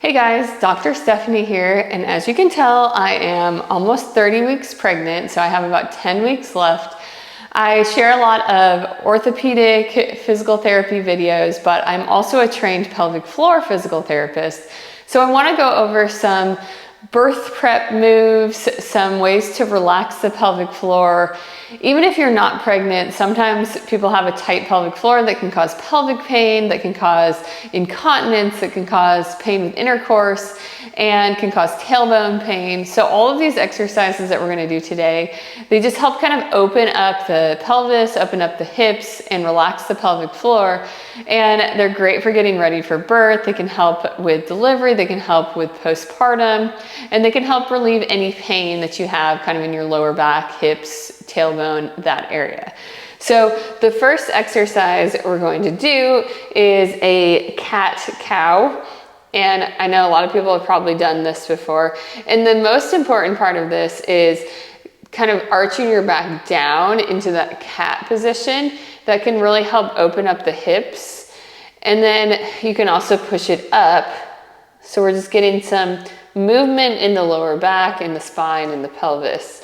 Hey guys, Dr. Stephanie here, and as you can tell, I am almost 30 weeks pregnant, so I have about 10 weeks left. I share a lot of orthopedic physical therapy videos, but I'm also a trained pelvic floor physical therapist. So I want to go over some birth prep moves, some ways to relax the pelvic floor. Even if you're not pregnant, sometimes people have a tight pelvic floor that can cause pelvic pain, that can cause incontinence, that can cause pain with intercourse, and can cause tailbone pain. So all of these exercises that we're going to do today, they just help kind of open up the pelvis, open up the hips, and relax the pelvic floor. And they're great for getting ready for birth. They can help with delivery, they can help with postpartum, and they can help relieve any pain that you have kind of in your lower back, hips, tailbone, that area. So the first exercise we're going to do is a cat-cow. And I know a lot of people have probably done this before. And the most important part of this is kind of arching your back down into that cat position. That can really help open up the hips. And then you can also push it up. So we're just getting some movement in the lower back, in the spine, and the pelvis.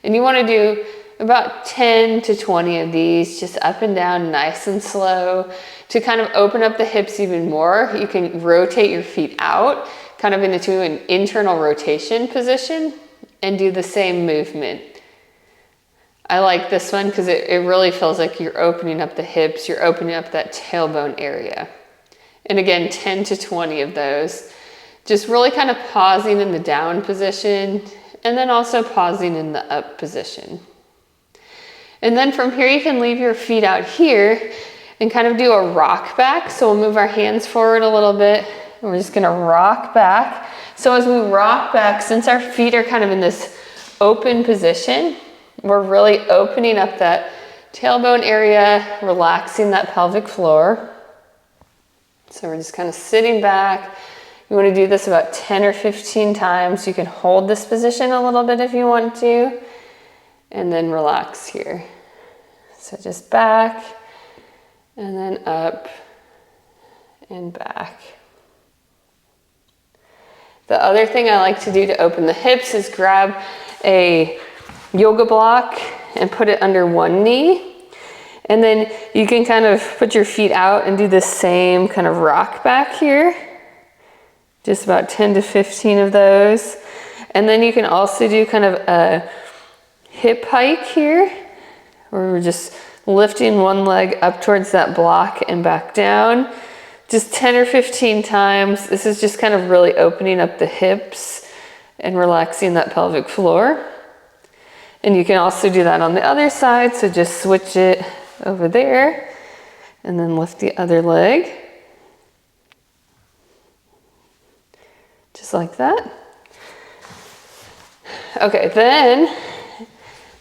And you want to do about 10 to 20 of these, just up and down, nice and slow, to kind of open up the hips even more. You can rotate your feet out, kind of into an internal rotation position, and do the same movement. I like this one because it really feels like you're opening up the hips, you're opening up that tailbone area. And again, 10 to 20 of those. Just really kind of pausing in the down position, and then also pausing in the up position. And then from here, you can leave your feet out here and kind of do a rock back. So we'll move our hands forward a little bit, and we're just gonna rock back. So as we rock back, since our feet are kind of in this open position, we're really opening up that tailbone area, relaxing that pelvic floor. So we're just kind of sitting back. You want to do this about 10 or 15 times. You can hold this position a little bit if you want to, and then relax here. So just back, and then up, and back. The other thing I like to do to open the hips is grab a yoga block and put it under one knee. And then you can kind of put your feet out and do the same kind of rock back here. Just about 10 to 15 of those. And then you can also do kind of a hip hike here, where we're just lifting one leg up towards that block and back down. Just 10 or 15 times. This is just kind of really opening up the hips and relaxing that pelvic floor. And you can also do that on the other side. So just switch it over there and then lift the other leg. Just like that. Okay, then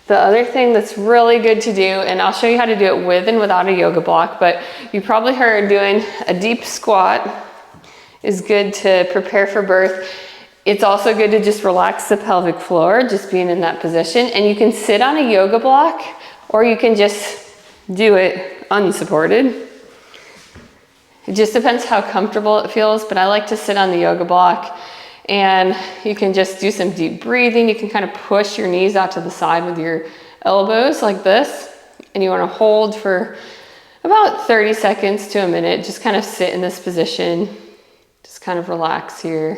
the other thing that's really good to do, and I'll show you how to do it with and without a yoga block, but you probably heard doing a deep squat is good to prepare for birth. It's also good to just relax the pelvic floor, just being in that position. And you can sit on a yoga block, or you can just do it unsupported. It just depends how comfortable it feels, but I like to sit on the yoga block, and you can just do some deep breathing. You can kind of push your knees out to the side with your elbows like this, and you want to hold for about 30 seconds to a minute. Just kind of sit in this position, just kind of relax here.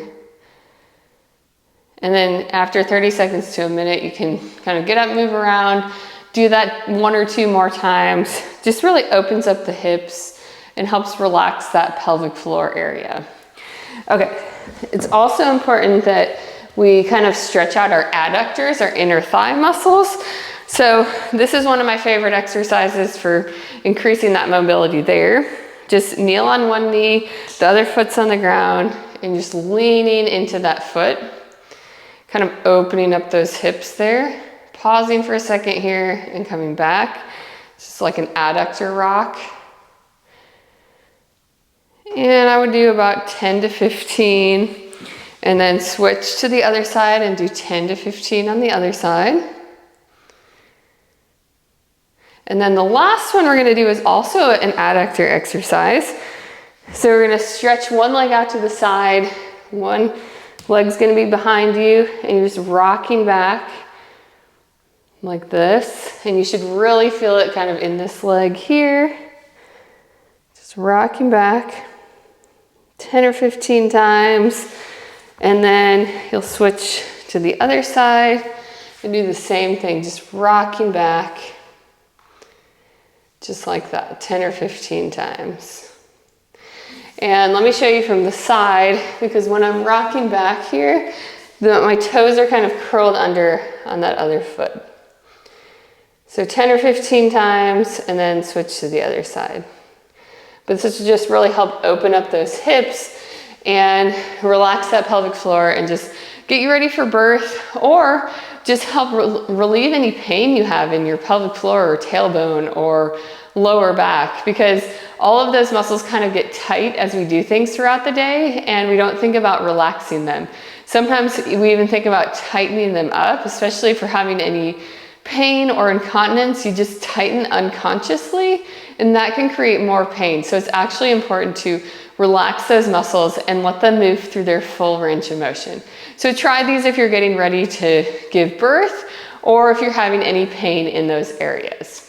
And then after 30 seconds to a minute, you can kind of get up, move around, do that 1 or 2 more times. Just really opens up the hips and helps relax that pelvic floor area. Okay, it's also important that we kind of stretch out our adductors, our inner thigh muscles. So this is one of my favorite exercises for increasing that mobility there. Just kneel on one knee, the other foot's on the ground, and just leaning into that foot, kind of opening up those hips there, pausing for a second here and coming back. It's just like an adductor rock. And I would do about 10 to 15, and then switch to the other side and do 10 to 15 on the other side. And then the last one we're going to do is also an adductor exercise. So we're going to stretch one leg out to the side, One leg's gonna be behind you and you're just rocking back like this. And you should really feel it kind of in this leg here. Just rocking back 10 or 15 times. And then you'll switch to the other side and do the same thing, just rocking back, just like that, 10 or 15 times. And let me show you from the side, because when I'm rocking back here, my toes are kind of curled under on that other foot. So 10 or 15 times and then switch to the other side. But this will just really help open up those hips and relax that pelvic floor and just get you ready for birth, or just help relieve any pain you have in your pelvic floor or tailbone or lower back, because all of those muscles kind of get tight as we do things throughout the day and we don't think about relaxing them. Sometimes we even think about tightening them up, especially if we're having any pain or incontinence. You just tighten unconsciously and that can create more pain. So it's actually important to relax those muscles and let them move through their full range of motion. So try these if you're getting ready to give birth or if you're having any pain in those areas.